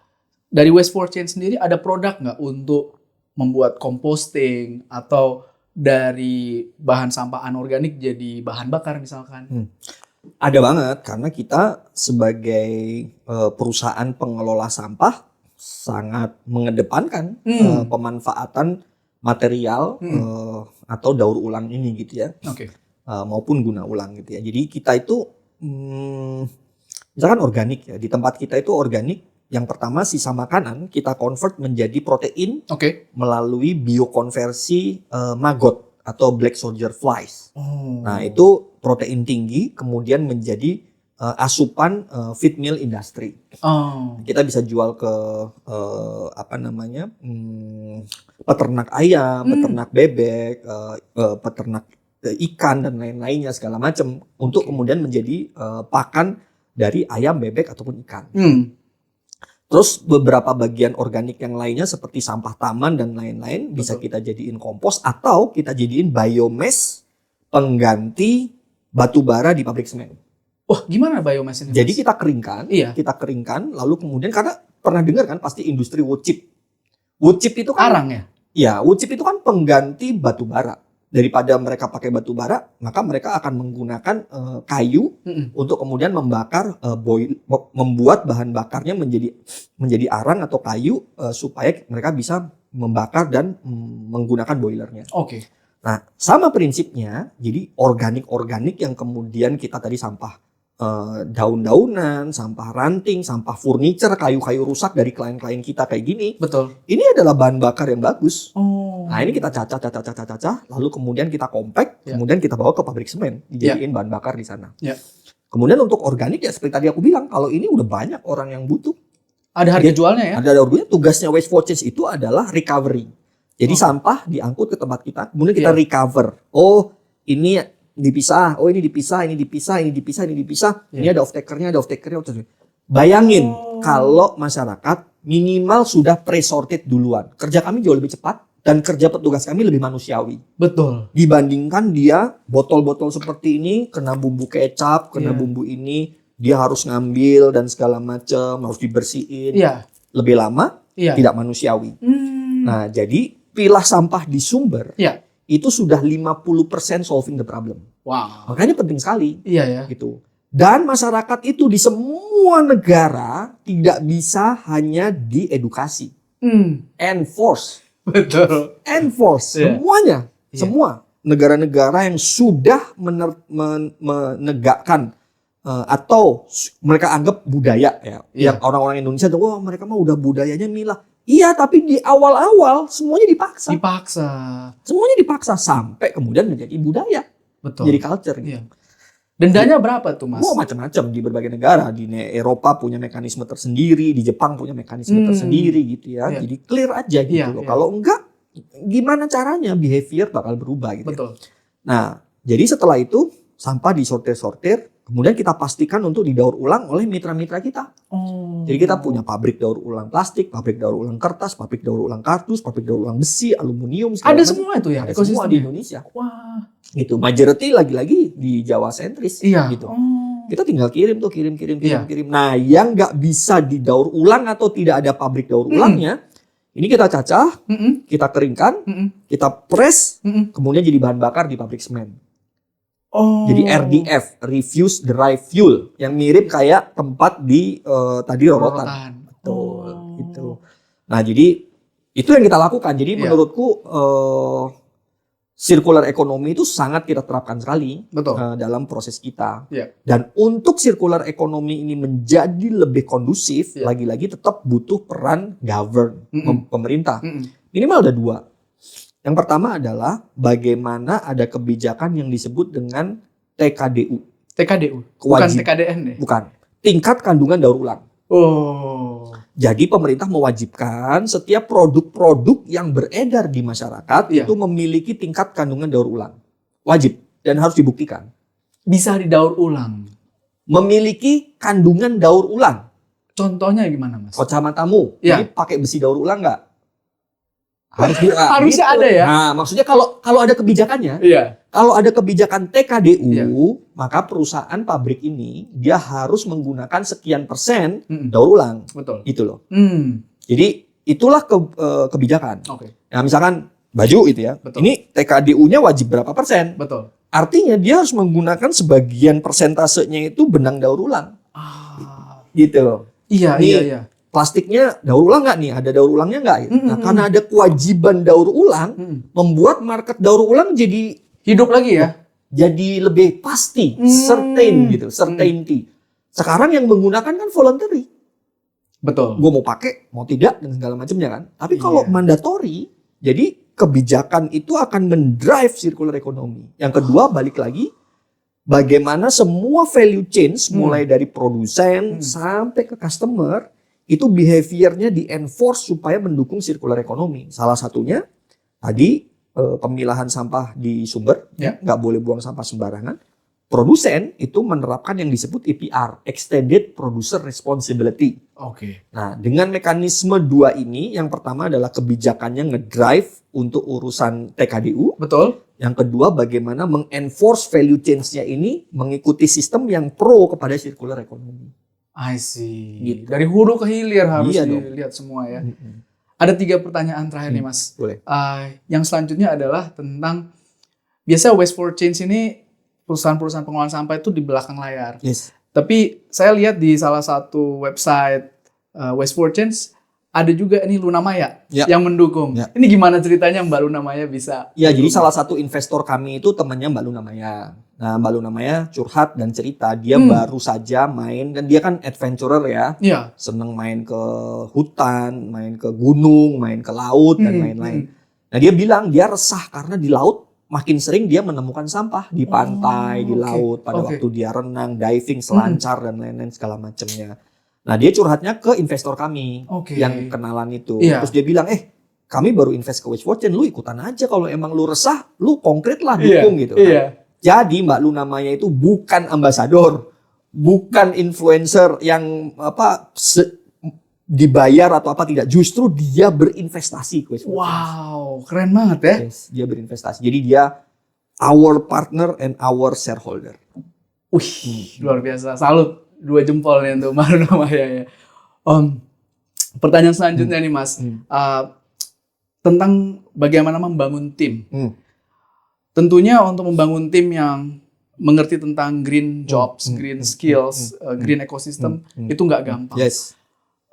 Dari waste for change sendiri ada produk nggak untuk membuat composting atau dari bahan sampah anorganik jadi bahan bakar misalkan? Ada banget, karena kita sebagai perusahaan pengelola sampah sangat mengedepankan pemanfaatan material atau daur ulang ini gitu ya. Oke. Maupun guna ulang gitu ya. Jadi kita itu misalkan organik ya, di tempat kita itu organik. Yang pertama sisa makanan kita convert menjadi protein melalui biokonversi maggot atau black soldier flies. Nah itu protein tinggi kemudian menjadi asupan feed mill industry. Kita bisa jual ke peternak ayam, peternak bebek, peternak ikan dan lain-lainnya segala macam untuk kemudian menjadi pakan dari ayam, bebek ataupun ikan. Terus beberapa bagian organik yang lainnya seperti sampah taman dan lain-lain bisa kita jadiin kompos atau kita jadiin biomass pengganti batu bara di pabrik semen. Wah, gimana biomass ini? Jadi kita keringkan, Iya. lalu kemudian karena pernah dengar kan pasti industri wood chip. Wood chip itu kan arang ya? Ya, wood chip itu kan pengganti batu bara. Daripada mereka pakai batu bara, maka mereka akan menggunakan kayu untuk kemudian membakar, membuat bahan bakarnya menjadi arang atau kayu supaya mereka bisa membakar dan menggunakan boilernya. Oke. Nah, sama prinsipnya. Jadi organik yang kemudian kita tadi sampah daun-daunan, sampah ranting, sampah furniture, kayu-kayu rusak dari klien-klien kita kayak gini. Betul. Ini adalah bahan bakar yang bagus. Nah, ini kita cacah, lalu kemudian kita compact, kemudian kita bawa ke pabrik semen, dijadiin bahan bakar di sana. Kemudian untuk organik ya seperti tadi aku bilang, kalau ini udah banyak orang yang butuh. Ada harga jualnya ya? Ada harganya. Tugasnya waste for change itu adalah recovery. Jadi sampah diangkut ke tempat kita, kemudian kita recover. Oh, ini dipisah, ini dipisah. Ini ada off-takernya. Bayangin kalau masyarakat minimal sudah pre-sorted duluan. Kerja kami jauh lebih cepat dan kerja petugas kami lebih manusiawi. Betul. Dibandingkan dia botol-botol seperti ini kena bumbu kecap, kena bumbu ini, dia harus ngambil dan segala macam, harus dibersihin. Lebih lama, tidak manusiawi. Nah, jadi pilah sampah di sumber itu sudah 50% solving the problem. Wow. Makanya penting sekali. Iya ya. Gitu. Dan masyarakat itu di semua negara tidak bisa hanya diedukasi. Enforce. Betul. Enforce. Semuanya. Semua. negara-negara yang sudah menegakkan atau mereka anggap budaya ya. Yang orang-orang Indonesia tuh, wah mereka mah udah budayanya milah. Iya, tapi di awal-awal semuanya dipaksa. Semuanya dipaksa sampai kemudian menjadi budaya. Betul. Jadi culture gitu. Iya. Dendanya berapa tuh, Mas? Oh, macam-macam di berbagai negara. Di Eropa punya mekanisme tersendiri, di Jepang punya mekanisme tersendiri gitu ya. Iya. Jadi clear aja gitu loh. Kalau enggak, gimana caranya? Behavior bakal berubah gitu. Betul. Nah, jadi setelah itu sampah disortir-sortir, kemudian kita pastikan untuk didaur ulang oleh mitra-mitra kita. Jadi kita punya pabrik daur ulang plastik, pabrik daur ulang kertas, pabrik daur ulang kardus, pabrik daur ulang besi, aluminium. Ada semua itu ya? Ada semua di Indonesia. Wah. Gitu. Majority lagi-lagi di Jawa sentris. Iya. Gitu. Kita tinggal kirim. Nah, yang nggak bisa didaur ulang atau tidak ada pabrik daur ulangnya, ini kita cacah, kita keringkan, kita press, kemudian jadi bahan bakar di pabrik semen. Jadi RDF, Refuse Derived Fuel, yang mirip kayak tempat di tadi rorotan. Betul, gitu. Nah, jadi itu yang kita lakukan. Jadi menurutku circular economy itu sangat kita terapkan sekali dalam proses kita. Dan untuk circular economy ini menjadi lebih kondusif, lagi-lagi tetap butuh peran pemerintah. Minimal ada 2. Yang pertama adalah bagaimana ada kebijakan yang disebut dengan TKDU. TKDU? Bukan TKDN ya? Bukan. Tingkat kandungan daur ulang. Jadi pemerintah mewajibkan setiap produk-produk yang beredar di masyarakat itu memiliki tingkat kandungan daur ulang. Wajib dan harus dibuktikan. Bisa didaur ulang? Memiliki kandungan daur ulang. Contohnya gimana, Mas? Kacamatamu, ini pakai besi daur ulang nggak? Harusnya gitu. ada ya. Nah, maksudnya kalau ada kebijakannya, kalau ada kebijakan TKDU, maka perusahaan pabrik ini dia harus menggunakan sekian persen daur ulang. Betul. Itu loh. Jadi itulah kebijakan. Nah, misalkan baju itu ya. Betul. Ini TKDU-nya wajib berapa persen? Betul. Artinya dia harus menggunakan sebagian persentasenya itu benang daur ulang. Gitu loh. Iya. Plastiknya daur ulang nggak nih? Ada daur ulangnya nggak? Nah, karena ada kewajiban daur ulang, membuat market daur ulang jadi hidup lagi ya? Jadi lebih pasti, certainty. Sekarang yang menggunakan kan voluntary. Betul. Gue mau pakai, mau tidak, dan segala macamnya kan. Tapi kalau mandatory, jadi kebijakan itu akan mendrive circular economy. Yang kedua, balik lagi, bagaimana semua value chain, mulai dari produsen sampai ke customer, itu behaviornya di-enforce supaya mendukung circular economy. Salah satunya tadi pemilahan sampah di sumber, nggak boleh buang sampah sembarangan. Produsen itu menerapkan yang disebut EPR, Extended Producer Responsibility. Nah, dengan mekanisme 2 ini, yang pertama adalah kebijakannya ngedrive untuk urusan TKDU. Betul. Yang kedua, bagaimana mengenforce value chains-nya ini mengikuti sistem yang pro kepada circular economy. I see. Gitu. Dari hulu ke hilir harus dilihat semua ya. Ada 3 pertanyaan terakhir nih, Mas. Boleh. Yang selanjutnya adalah tentang biasa waste for change ini perusahaan-perusahaan pengolahan sampah itu di belakang layar. Tapi saya lihat di salah satu website waste for change ada juga ini Luna Maya yang mendukung. Ini gimana ceritanya Mbak Luna Maya bisa? Ya, jadi salah satu investor kami itu temannya Mbak Luna Maya. Nah, Mbak Luna Maya curhat dan cerita dia baru saja main, dan dia kan adventurer ya. Seneng main ke hutan, main ke gunung, main ke laut dan lain-lain. Nah, dia bilang dia resah karena di laut makin sering dia menemukan sampah di pantai, di laut pada waktu dia renang, diving, selancar dan lain-lain segala macamnya. Nah, dia curhatnya ke investor kami yang kenalan itu. Terus dia bilang, kami baru invest ke Waste for Change, lu ikutan aja kalau emang lu resah, lu konkret lah dukung gitu. Jadi Mbak Luna Maya itu bukan ambasador, bukan influencer yang dibayar atau apa tidak. Justru dia berinvestasi ke Waste for Change. Wow, keren banget ya. Dia berinvestasi. Jadi dia our partner and our shareholder. Luar biasa. Salut. 2 jempol nih untuk Mbak Luna Maya ya. Pertanyaan selanjutnya nih, Mas. Tentang bagaimana membangun tim. Tentunya untuk membangun tim yang mengerti tentang green jobs, green skills, green ecosystem itu nggak gampang.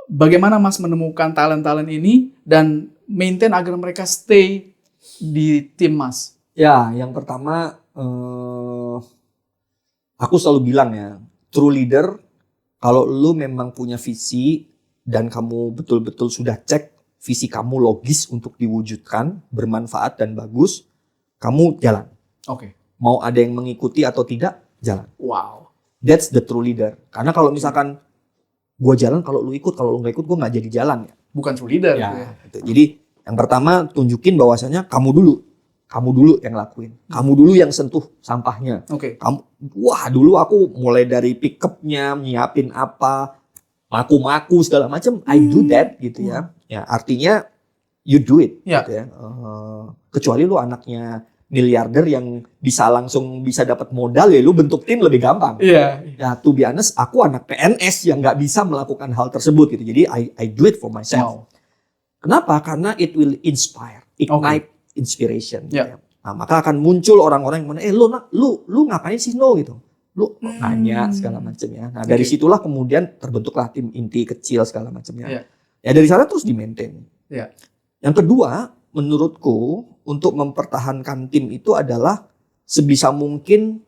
Bagaimana Mas menemukan talent-talent ini dan maintain agar mereka stay di tim Mas? Ya, yang pertama aku selalu bilang ya, true leader kalau lu memang punya visi dan kamu betul-betul sudah cek visi kamu logis untuk diwujudkan, bermanfaat dan bagus, kamu jalan. Oke. Mau ada yang mengikuti atau tidak, jalan. Wow. That's the true leader. Karena kalau misalkan gua jalan, kalau lu ikut, kalau lu nggak ikut, gua nggak jadi jalan ya. Bukan true leader. Ya, gitu ya. gitu. Jadi yang pertama tunjukin bahwasanya kamu dulu yang lakuin, kamu dulu yang sentuh sampahnya. Oke. Dulu aku mulai dari pick up-nya, nyiapin apa, maku-maku segala macam, I do that gitu ya. Ya artinya you do it Ya. gitu ya. Kecuali lu anaknya miliarder yang langsung bisa dapat modal, ya lu bentuk tim lebih gampang. Iya. Ya, to be honest, aku anak PNS yang nggak bisa melakukan hal tersebut gitu. Jadi I do it for myself. Wow. Kenapa? Karena it will inspire, ignite inspiration. Ya. Gitu ya. Nah, maka akan muncul orang-orang yang mana, lu ngapain sih gitu. Lu nanya segala macam ya. Nah, dari situlah kemudian terbentuklah tim inti kecil segala macamnya. Ya. Ya dari sana terus di-maintain. Ya. Yang kedua, menurutku untuk mempertahankan tim itu adalah sebisa mungkin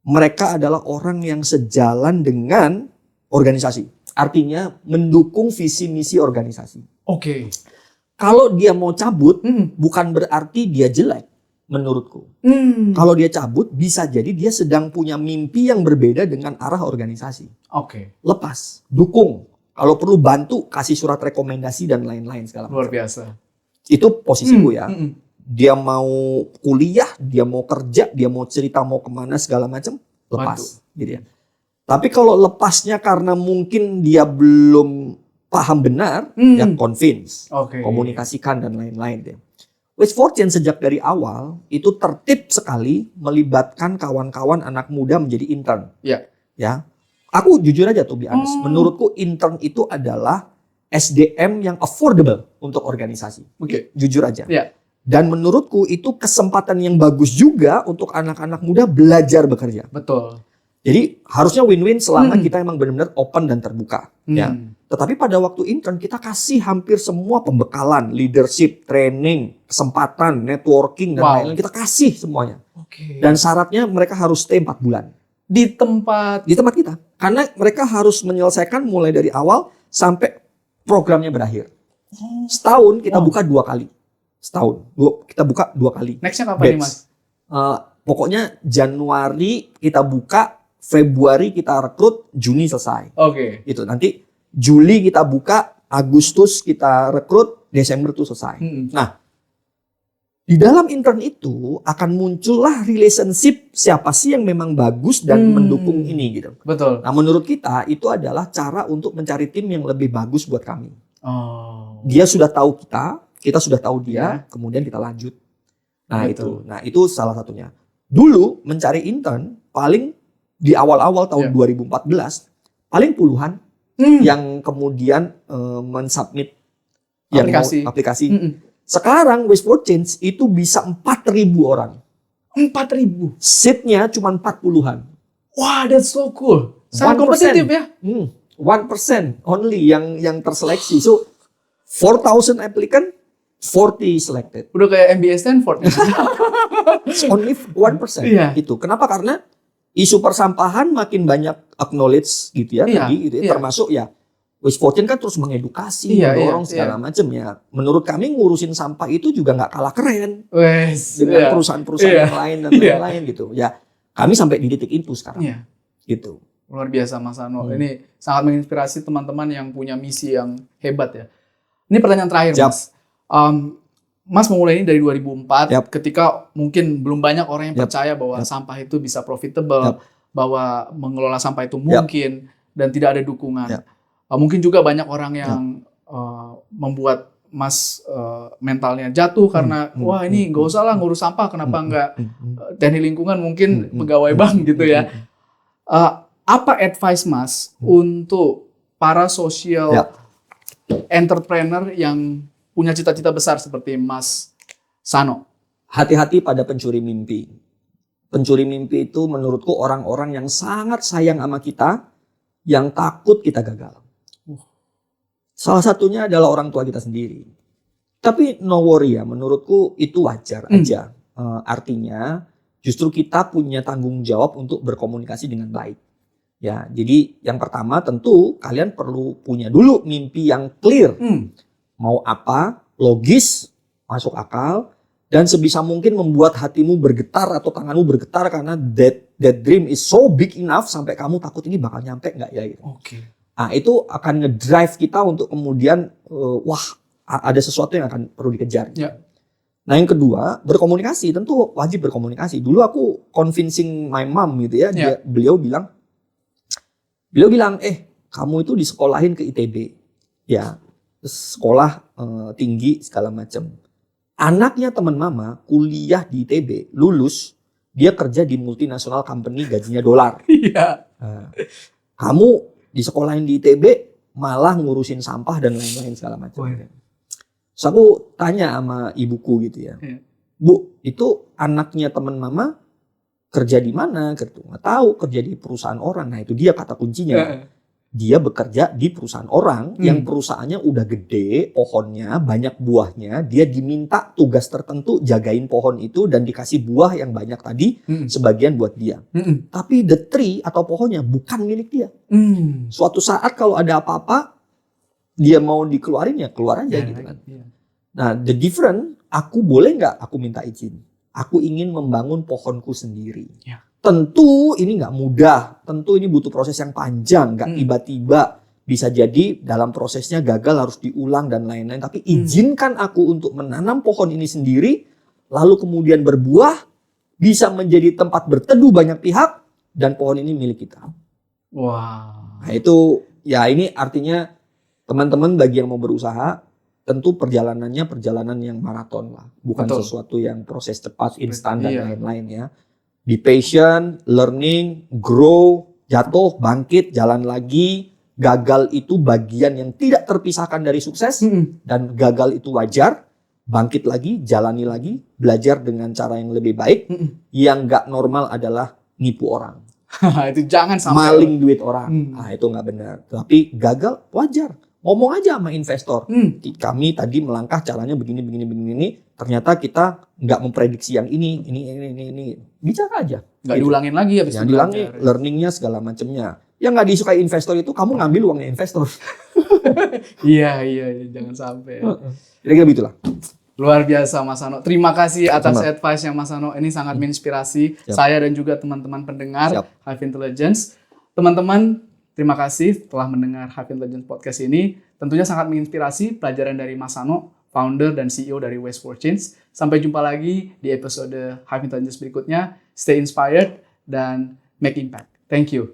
mereka adalah orang yang sejalan dengan organisasi. Artinya mendukung visi misi organisasi. Oke. Kalau dia mau cabut, bukan berarti dia jelek menurutku. Kalau dia cabut, bisa jadi dia sedang punya mimpi yang berbeda dengan arah organisasi. Oke. Lepas, dukung. Kalau perlu bantu, kasih surat rekomendasi dan lain-lain segala macam. Luar biasa. Itu posisiku ya. Dia mau kuliah, dia mau kerja, dia mau cerita mau kemana segala macam, lepas. Gitu ya. Tapi kalau lepasnya karena mungkin dia belum paham benar, ya convince, komunikasikan dan lain-lain deh. West Fortune sejak dari awal itu tertib sekali melibatkan kawan-kawan anak muda menjadi intern. Ya. Ya, aku jujur aja tuh, honest. Menurutku intern itu adalah SDM yang affordable untuk organisasi. Oke. Jujur aja. Ya. Dan menurutku itu kesempatan yang bagus juga untuk anak-anak muda belajar bekerja. Betul. Jadi harusnya win-win selama kita emang benar-benar open dan terbuka. Ya. Tetapi pada waktu intern kita kasih hampir semua pembekalan, leadership, training, kesempatan, networking dan lain-lain, kita kasih semuanya. Oke. Dan syaratnya mereka harus stay 4 bulan Di tempat kita. Karena mereka harus menyelesaikan mulai dari awal sampai programnya berakhir. Setahun kita buka 2 kali. Kita buka 2 kali. Nextnya kapan nih, Mas? Pokoknya Januari kita buka, Februari kita rekrut, Juni selesai. Oke. Itu nanti Juli kita buka, Agustus kita rekrut, Desember itu selesai. Nah, di dalam intern itu akan muncullah relationship siapa sih yang memang bagus dan mendukung ini gitu. Betul. Nah, menurut kita itu adalah cara untuk mencari tim yang lebih bagus buat kami. Oh. Dia sudah tahu kita sudah tahu dia, kemudian kita lanjut. Nah, Betul. itu salah satunya. Dulu mencari intern paling di awal-awal tahun 2014 paling puluhan yang kemudian mensubmit aplikasi. Sekarang West Fortune itu bisa 4.000 orang. 4.000. Seatnya cuma 40-an. Wah, that's so cool. Sangat kompetitif ya. 1% only yang terseleksi. So 4,000 applicant, 40 selected. Udah kayak MBA Stanford. It's only 1%. Iya. Itu. Kenapa? Karena isu persampahan makin banyak acknowledge gitu ya, tadi gitu ya. Termasuk ya West Fortune kan terus mengedukasi, mendorong segala macam ya. Menurut kami ngurusin sampah itu juga nggak kalah keren dengan perusahaan-perusahaan yang lain dan lain-lain gitu. Ya, kami sampai di titik itu sekarang. Gitu. Luar biasa Mas Ano. Ini sangat menginspirasi teman-teman yang punya misi yang hebat ya. Ini pertanyaan terakhir, Mas. Mas memulai ini dari 2004 ketika mungkin belum banyak orang yang percaya bahwa sampah itu bisa profitable, bahwa mengelola sampah itu mungkin dan tidak ada dukungan. Mungkin juga banyak orang yang membuat Mas mentalnya jatuh karena wah ini nggak usah lah ngurus sampah, kenapa nggak teknik lingkungan, mungkin pegawai bank gitu ya. Apa advice Mas untuk para social entrepreneur yang punya cita-cita besar seperti Mas Sano? Hati-hati pada pencuri mimpi. Pencuri mimpi itu menurutku orang-orang yang sangat sayang sama kita, yang takut kita gagal. Salah satunya adalah orang tua kita sendiri. Tapi no worry ya, menurutku itu wajar aja. Artinya justru kita punya tanggung jawab untuk berkomunikasi dengan baik. Ya, jadi yang pertama tentu kalian perlu punya dulu mimpi yang clear. Mau apa, logis, masuk akal, dan sebisa mungkin membuat hatimu bergetar atau tanganmu bergetar karena that dream is so big enough sampai kamu takut ini bakal nyampe nggak ya gitu. Nah, itu akan ngedrive kita untuk kemudian ada sesuatu yang akan perlu dikejar. Ya. Nah, yang kedua, berkomunikasi. Tentu wajib berkomunikasi. Dulu aku convincing my mom gitu ya. Beliau bilang, kamu itu disekolahin ke ITB. Ya, sekolah tinggi segala macam. Anaknya teman mama kuliah di ITB, lulus, dia kerja di multinational company gajinya dolar. Iya. Kamu disekolahin di ITB, malah ngurusin sampah dan lain-lain segala macam. So aku tanya sama ibuku gitu ya, Bu, itu anaknya teman mama kerja di mana? Gitu. Nggak tahu, kerja di perusahaan orang. Nah itu dia kata kuncinya. Dia bekerja di perusahaan orang yang perusahaannya udah gede, pohonnya, banyak buahnya. Dia diminta tugas tertentu jagain pohon itu dan dikasih buah yang banyak tadi, sebagian buat dia. Tapi the tree atau pohonnya bukan milik dia. Suatu saat kalau ada apa-apa, dia mau dikeluarin ya keluar aja gitu kan. Nah, the different, aku boleh nggak aku minta izin? Aku ingin membangun pohonku sendiri. Tentu ini nggak mudah. Tentu ini butuh proses yang panjang. Nggak tiba-tiba. Bisa jadi dalam prosesnya gagal harus diulang dan lain-lain. Tapi izinkan aku untuk menanam pohon ini sendiri. Lalu kemudian berbuah. Bisa menjadi tempat berteduh banyak pihak. Dan pohon ini milik kita. Wow. Nah itu ya ini artinya teman-teman bagi yang mau berusaha. Tentu perjalanannya perjalanan yang maraton lah. Bukan sesuatu yang proses cepat, instan dan lain-lain ya. Be patient, learning, grow, jatuh, bangkit, jalan lagi. Gagal itu bagian yang tidak terpisahkan dari sukses. Dan gagal itu wajar. Bangkit lagi, jalani lagi. Belajar dengan cara yang lebih baik. Yang gak normal adalah nipu orang. Itu jangan sampai. Maling duit orang. Nah itu gak benar. Tapi gagal wajar. Ngomong aja sama investor. Kami tadi melangkah caranya begini. Ternyata kita nggak memprediksi yang ini. Bicara aja. Nggak diulangin lagi habis itu. Diulangi, learningnya segala macamnya. Yang nggak disukai investor itu kamu ngambil uangnya investor. Iya, jangan sampai. Kira-kira begitulah. Luar biasa Mas Hano. Terima kasih atas advice yang Mas Hano. Ini sangat menginspirasi saya dan juga teman-teman pendengar Hive Intelligence. Teman-teman, terima kasih telah mendengar Hive Intelligence Podcast ini. Tentunya sangat menginspirasi pelajaran dari Mas Hano, founder dan CEO dari Waste for Change. Sampai jumpa lagi di episode Hive Intelligence berikutnya. Stay inspired dan make impact. Thank you.